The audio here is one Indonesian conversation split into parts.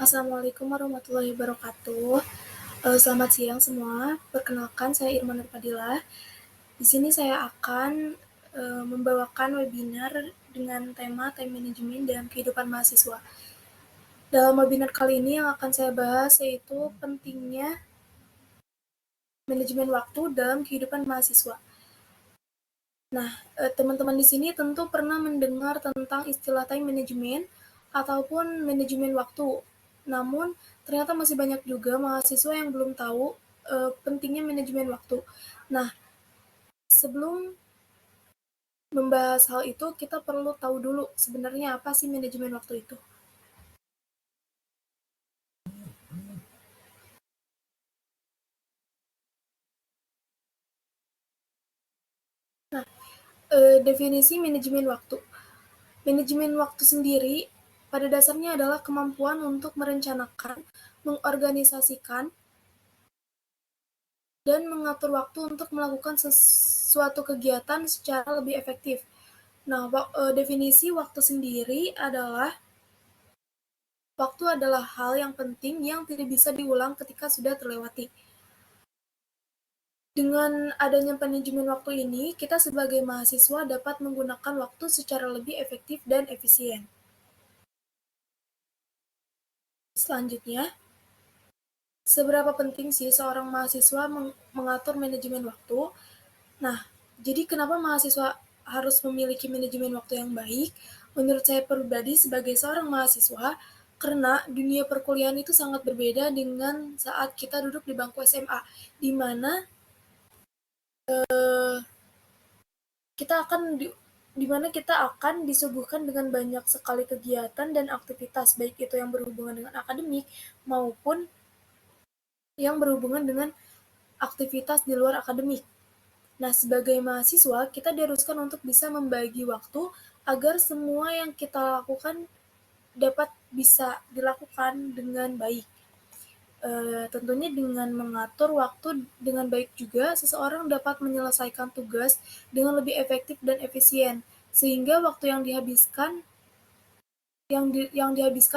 Assalamualaikum warahmatullahi wabarakatuh. Selamat siang semua. Perkenalkan, saya Irma Nurfadilah. Di sini saya akan membawakan webinar dengan tema time management dalam kehidupan mahasiswa. Dalam webinar kali ini yang akan saya bahas yaitu pentingnya manajemen waktu dalam kehidupan mahasiswa. Nah, teman-teman di sini tentu pernah mendengar tentang istilah time management ataupun manajemen waktu. Namun, ternyata masih banyak juga mahasiswa yang belum tahu pentingnya manajemen waktu. Nah, sebelum membahas hal itu, kita perlu tahu dulu sebenarnya apa sih manajemen waktu itu. Nah, definisi manajemen waktu. Manajemen waktu sendiri pada dasarnya adalah kemampuan untuk merencanakan, mengorganisasikan, dan mengatur waktu untuk melakukan sesuatu kegiatan secara lebih efektif. Nah, definisi waktu sendiri adalah waktu adalah hal yang penting yang tidak bisa diulang ketika sudah terlewati. Dengan adanya manajemen waktu ini, kita sebagai mahasiswa dapat menggunakan waktu secara lebih efektif dan efisien. Selanjutnya, seberapa penting sih seorang mahasiswa mengatur manajemen waktu? Nah, jadi kenapa mahasiswa harus memiliki manajemen waktu yang baik? Menurut saya pribadi sebagai seorang mahasiswa, karena dunia perkuliahan itu sangat berbeda dengan saat kita duduk di bangku SMA, di mana kita akan disuguhkan dengan banyak sekali kegiatan dan aktivitas, baik itu yang berhubungan dengan akademik maupun yang berhubungan dengan aktivitas di luar akademik. Nah, sebagai mahasiswa, kita diharuskan untuk bisa membagi waktu agar semua yang kita lakukan dapat bisa dilakukan dengan baik. Tentunya dengan mengatur waktu dengan baik juga, seseorang dapat menyelesaikan tugas dengan lebih efektif dan efisien, sehingga waktu yang dihabiskan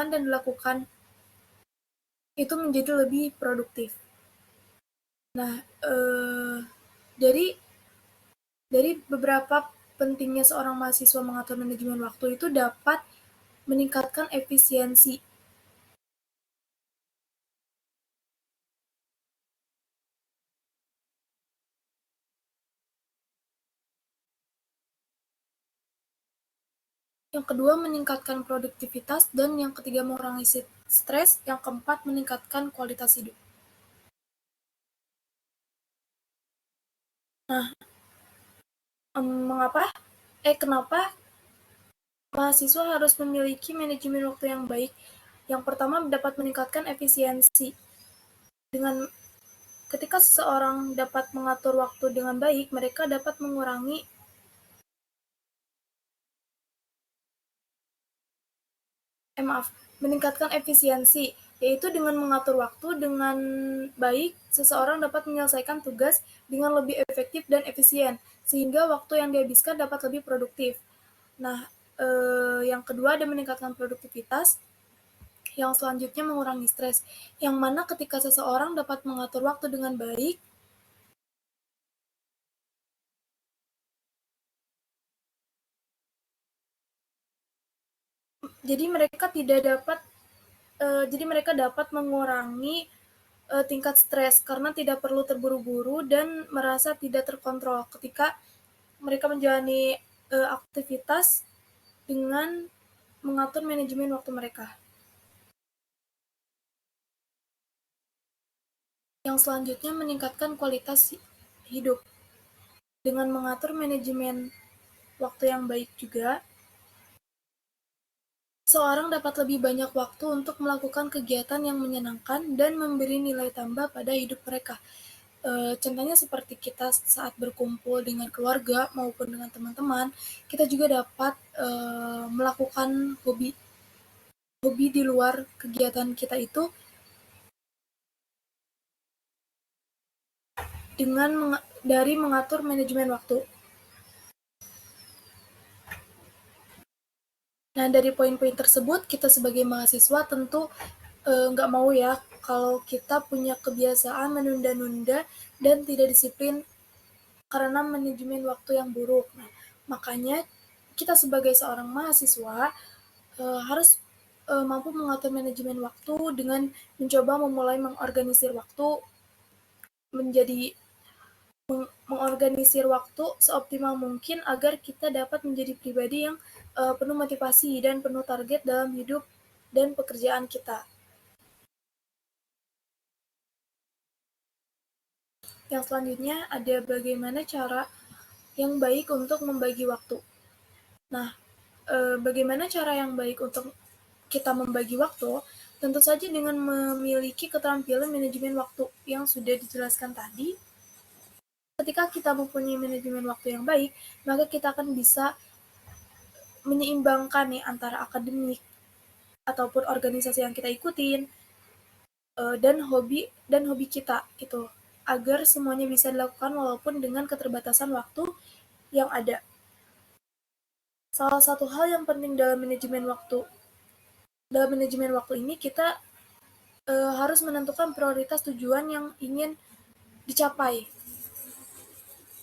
dan dilakukan itu menjadi lebih produktif. Nah, dari beberapa pentingnya seorang mahasiswa mengatur manajemen waktu itu dapat meningkatkan efisiensi. Yang kedua, meningkatkan produktivitas. Dan yang ketiga, mengurangi stres. Yang keempat, meningkatkan kualitas hidup. Nah, kenapa mahasiswa harus memiliki manajemen waktu yang baik? Yang pertama, dapat meningkatkan efisiensi. Ketika seseorang dapat mengatur waktu dengan baik, mereka dapat meningkatkan efisiensi, yaitu dengan mengatur waktu dengan baik, seseorang dapat menyelesaikan tugas dengan lebih efektif dan efisien, sehingga waktu yang dihabiskan dapat lebih produktif. Nah, yang kedua ada meningkatkan produktivitas. Yang selanjutnya mengurangi stres, yang mana ketika seseorang dapat mengatur waktu dengan baik, jadi mereka dapat mengurangi tingkat stres karena tidak perlu terburu-buru dan merasa tidak terkontrol ketika mereka menjalani aktivitas dengan mengatur manajemen waktu mereka. Yang selanjutnya meningkatkan kualitas hidup. Dengan mengatur manajemen waktu yang baik juga, seorang dapat lebih banyak waktu untuk melakukan kegiatan yang menyenangkan dan memberi nilai tambah pada hidup mereka. Contohnya seperti kita saat berkumpul dengan keluarga maupun dengan teman-teman, kita juga dapat melakukan hobi di luar kegiatan kita itu dari mengatur manajemen waktu. Nah, dari poin-poin tersebut, kita sebagai mahasiswa tentu nggak mau ya kalau kita punya kebiasaan menunda-nunda dan tidak disiplin karena manajemen waktu yang buruk. Nah, makanya kita sebagai seorang mahasiswa harus mampu mengatur manajemen waktu dengan mencoba memulai mengorganisir waktu menjadi mengorganisir waktu seoptimal mungkin agar kita dapat menjadi pribadi yang penuh motivasi dan penuh target dalam hidup dan pekerjaan kita. Yang selanjutnya ada bagaimana cara yang baik untuk membagi waktu. Nah, bagaimana cara yang baik untuk kita membagi waktu? Tentu saja dengan memiliki keterampilan manajemen waktu yang sudah dijelaskan tadi. Ketika kita mempunyai manajemen waktu yang baik, maka kita akan bisa menyeimbangkan nih antara akademik ataupun organisasi yang kita ikutin dan hobi kita itu agar semuanya bisa dilakukan walaupun dengan keterbatasan waktu yang ada. Salah satu hal yang penting dalam manajemen waktu ini kita harus menentukan prioritas tujuan yang ingin dicapai.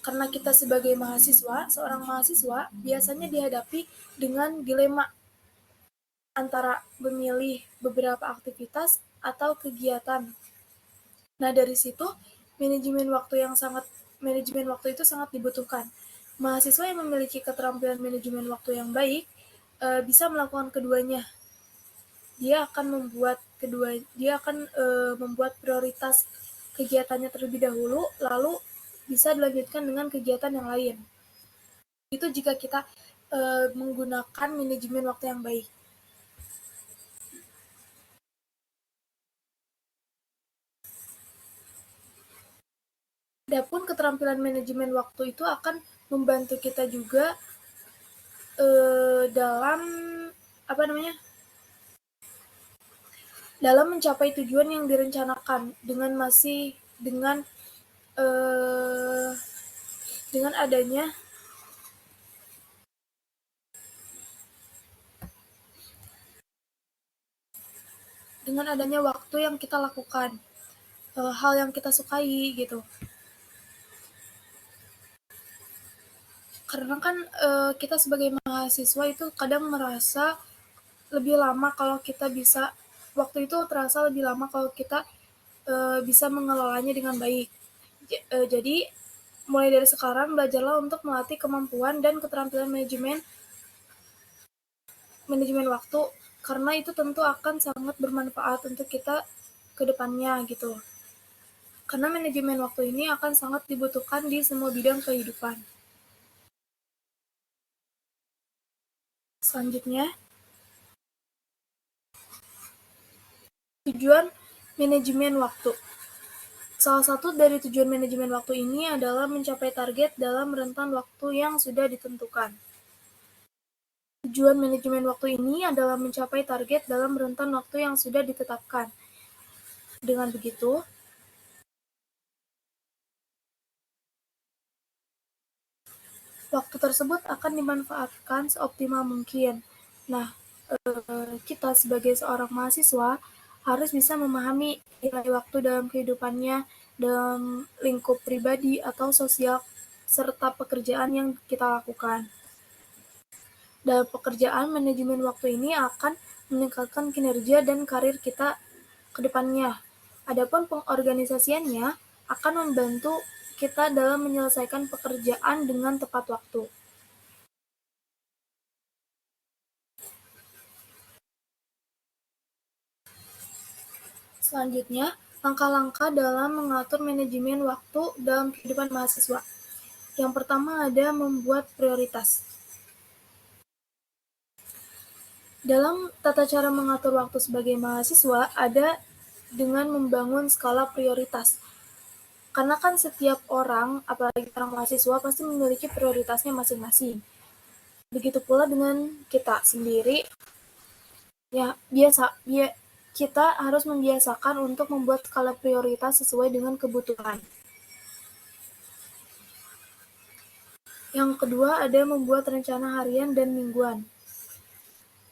Karena kita sebagai mahasiswa, seorang mahasiswa biasanya dihadapi dengan dilema antara memilih beberapa aktivitas atau kegiatan. Nah, dari situ manajemen waktu itu sangat dibutuhkan. Mahasiswa yang memiliki keterampilan manajemen waktu yang baik bisa melakukan keduanya. Dia akan membuat prioritas kegiatannya terlebih dahulu, lalu bisa dilanjutkan dengan kegiatan yang lain. Itu jika kita menggunakan manajemen waktu yang baik. Adapun keterampilan manajemen waktu itu akan membantu kita juga dalam apa namanya? Dalam mencapai tujuan yang direncanakan eh, dengan adanya waktu yang kita lakukan, hal yang kita sukai gitu. Karena kan kita sebagai mahasiswa itu kadang merasa lebih lama kalau kita bisa waktu itu terasa lebih lama kalau kita bisa mengelolanya dengan baik. Jadi mulai dari sekarang belajarlah untuk melatih kemampuan dan keterampilan manajemen waktu karena itu tentu akan sangat bermanfaat untuk kita ke depannya gitu. Karena manajemen waktu ini akan sangat dibutuhkan di semua bidang kehidupan. Selanjutnya, tujuan manajemen waktu. Salah satu dari tujuan manajemen waktu ini adalah mencapai target dalam rentan waktu yang sudah ditentukan. Tujuan manajemen waktu ini adalah mencapai target dalam rentan waktu yang sudah ditetapkan. Dengan begitu, waktu tersebut akan dimanfaatkan seoptimal mungkin. Nah, kita sebagai seorang mahasiswa harus bisa memahami nilai waktu dalam kehidupannya, dalam lingkup pribadi atau sosial, serta pekerjaan yang kita lakukan. Dalam pekerjaan, manajemen waktu ini akan meningkatkan kinerja dan karir kita ke depannya. Adapun pengorganisasiannya akan membantu kita dalam menyelesaikan pekerjaan dengan tepat waktu. Selanjutnya, langkah-langkah dalam mengatur manajemen waktu dalam kehidupan mahasiswa. Yang pertama ada membuat prioritas. Dalam tata cara mengatur waktu sebagai mahasiswa ada dengan membangun skala prioritas. Karena kan setiap orang, apalagi orang mahasiswa, pasti memiliki prioritasnya masing-masing. Begitu pula dengan kita sendiri, ya kita harus membiasakan untuk membuat skala prioritas sesuai dengan kebutuhan. Yang kedua ada membuat rencana harian dan mingguan.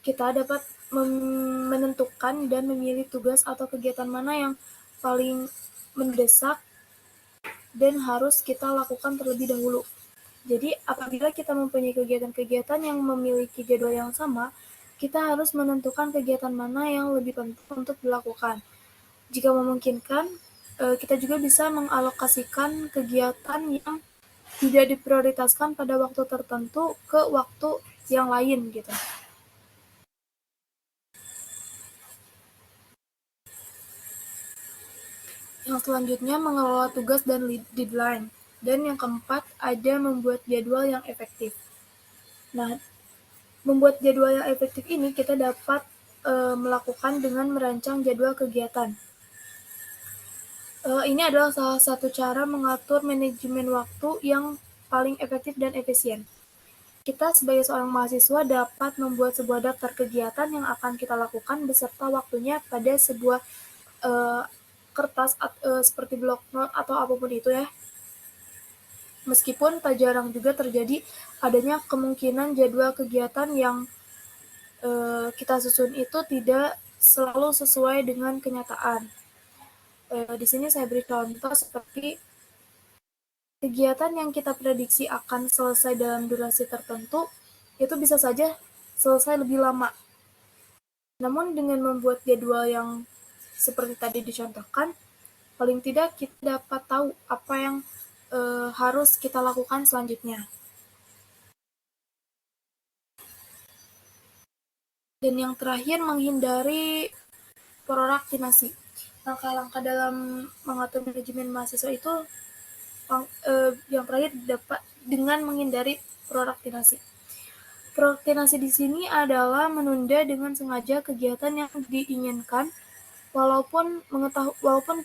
Kita dapat menentukan dan memilih tugas atau kegiatan mana yang paling mendesak dan harus kita lakukan terlebih dahulu. Jadi apabila kita mempunyai kegiatan-kegiatan yang memiliki jadwal yang sama, kita harus menentukan kegiatan mana yang lebih penting untuk dilakukan. Jika memungkinkan, kita juga bisa mengalokasikan kegiatan yang tidak diprioritaskan pada waktu tertentu ke waktu yang lain gitu. Yang selanjutnya mengelola tugas dan deadline. Dan yang keempat ada membuat jadwal yang efektif. Nah, membuat jadwal yang efektif ini kita dapat melakukan dengan merancang jadwal kegiatan. Ini adalah salah satu cara mengatur manajemen waktu yang paling efektif dan efisien. Kita sebagai seorang mahasiswa dapat membuat sebuah daftar kegiatan yang akan kita lakukan beserta waktunya pada sebuah uh, kertas seperti blok note atau apapun itu ya. Meskipun tak jarang juga terjadi adanya kemungkinan jadwal kegiatan yang kita susun itu tidak selalu sesuai dengan kenyataan. Di sini saya beri contoh seperti kegiatan yang kita prediksi akan selesai dalam durasi tertentu, itu bisa saja selesai lebih lama. Namun dengan membuat jadwal yang seperti tadi dicontohkan, paling tidak kita dapat tahu apa yang harus kita lakukan selanjutnya. Dan yang terakhir, menghindari prokrastinasi. Langkah-langkah dalam mengatur manajemen mahasiswa itu yang terakhir dapat dengan menghindari prokrastinasi. Prokrastinasi di sini adalah menunda dengan sengaja kegiatan yang diinginkan, walaupun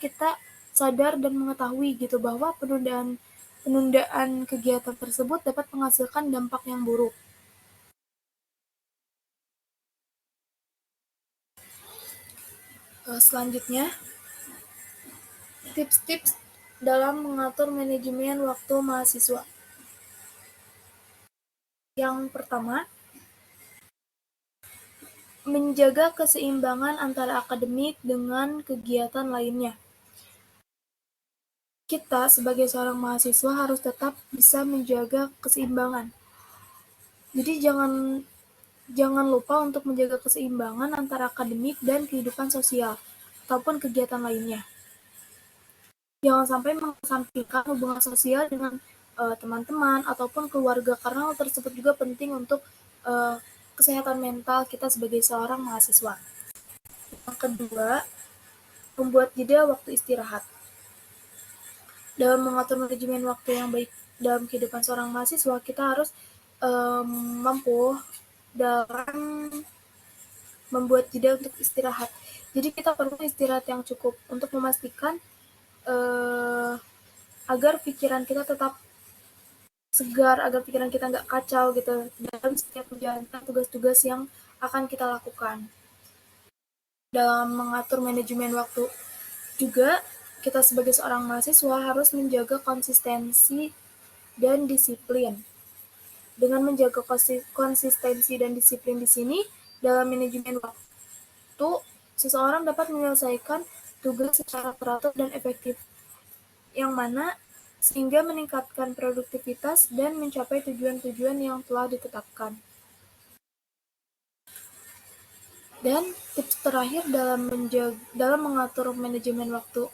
kita sadar dan mengetahui gitu bahwa penundaan kegiatan tersebut dapat menghasilkan dampak yang buruk. Selanjutnya, tips-tips dalam mengatur manajemen waktu mahasiswa. Yang pertama, menjaga keseimbangan antara akademik dengan kegiatan lainnya. Kita sebagai seorang mahasiswa harus tetap bisa menjaga keseimbangan. Jadi jangan lupa untuk menjaga keseimbangan antara akademik dan kehidupan sosial ataupun kegiatan lainnya. Jangan sampai mengesampingkan hubungan sosial dengan teman-teman ataupun keluarga, karena hal tersebut juga penting untuk kesehatan mental kita sebagai seorang mahasiswa. Yang kedua, membuat jeda waktu istirahat. Dalam mengatur manajemen waktu yang baik dalam kehidupan seorang mahasiswa, kita harus mampu dalam membuat jeda untuk istirahat. Jadi kita perlu istirahat yang cukup untuk memastikan agar pikiran kita tetap segar, agar pikiran kita nggak kacau gitu dalam setiap menjalankan tugas-tugas yang akan kita lakukan. Dalam mengatur manajemen waktu juga, kita sebagai seorang mahasiswa harus menjaga konsistensi dan disiplin. Dengan menjaga konsistensi dan disiplin di sini, dalam manajemen waktu, seseorang dapat menyelesaikan tugas secara teratur dan efektif, yang mana sehingga meningkatkan produktivitas dan mencapai tujuan-tujuan yang telah ditetapkan. Dan tips terakhir dalam mengatur manajemen waktu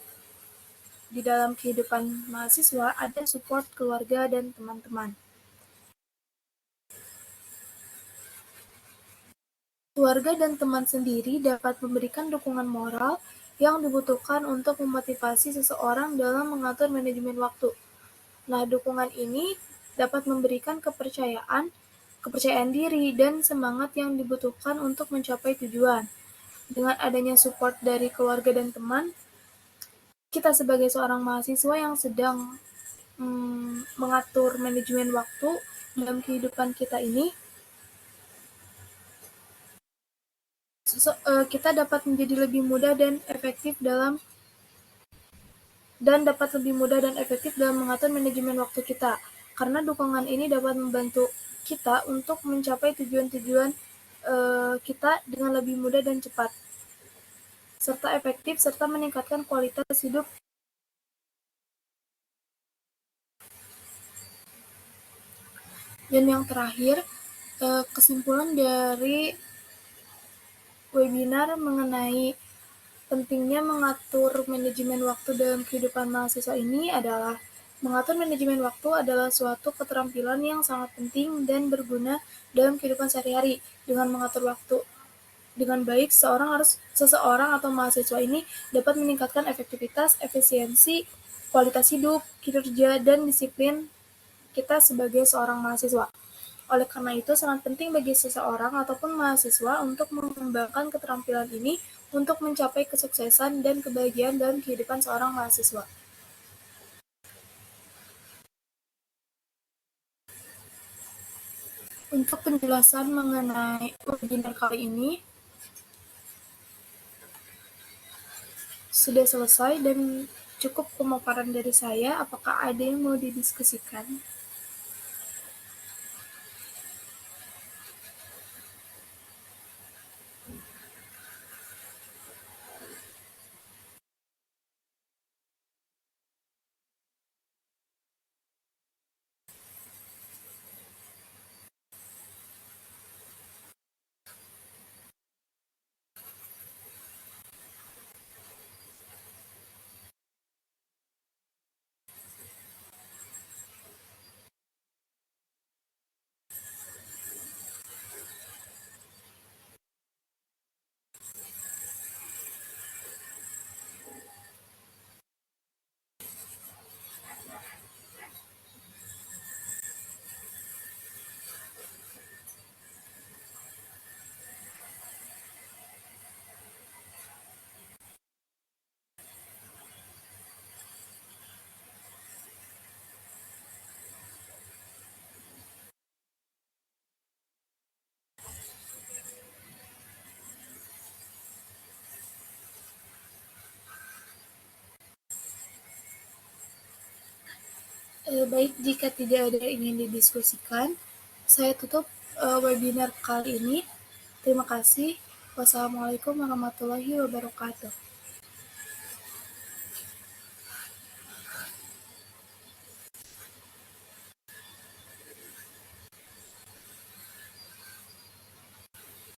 di dalam kehidupan mahasiswa ada support keluarga dan teman-teman. Keluarga dan teman sendiri dapat memberikan dukungan moral yang dibutuhkan untuk memotivasi seseorang dalam mengatur manajemen waktu. Nah, dukungan ini dapat memberikan kepercayaan diri, dan semangat yang dibutuhkan untuk mencapai tujuan. Dengan adanya support dari keluarga dan teman, kita sebagai seorang mahasiswa yang sedang mengatur manajemen waktu dalam kehidupan kita ini, kita dapat menjadi lebih mudah dan efektif dalam mengatur manajemen waktu kita. Karena dukungan ini dapat membantu kita untuk mencapai tujuan-tujuan kita dengan lebih mudah dan cepat, serta efektif, serta meningkatkan kualitas hidup. Dan yang terakhir, kesimpulan dari webinar mengenai pentingnya mengatur manajemen waktu dalam kehidupan mahasiswa ini adalah mengatur manajemen waktu adalah suatu keterampilan yang sangat penting dan berguna dalam kehidupan sehari-hari. Dengan mengatur waktu dengan baik, seseorang atau mahasiswa ini dapat meningkatkan efektivitas, efisiensi, kualitas hidup, kinerja, dan disiplin kita sebagai seorang mahasiswa. Oleh karena itu, sangat penting bagi seseorang ataupun mahasiswa untuk mengembangkan keterampilan ini untuk mencapai kesuksesan dan kebahagiaan dalam kehidupan seorang mahasiswa. Untuk penjelasan mengenai webinar kali ini sudah selesai dan cukup pemaparan dari saya. Apakah ada yang mau didiskusikan? Baik, jika tidak ada yang ingin didiskusikan, saya tutup webinar kali ini. Terima kasih. Wassalamualaikum warahmatullahi wabarakatuh.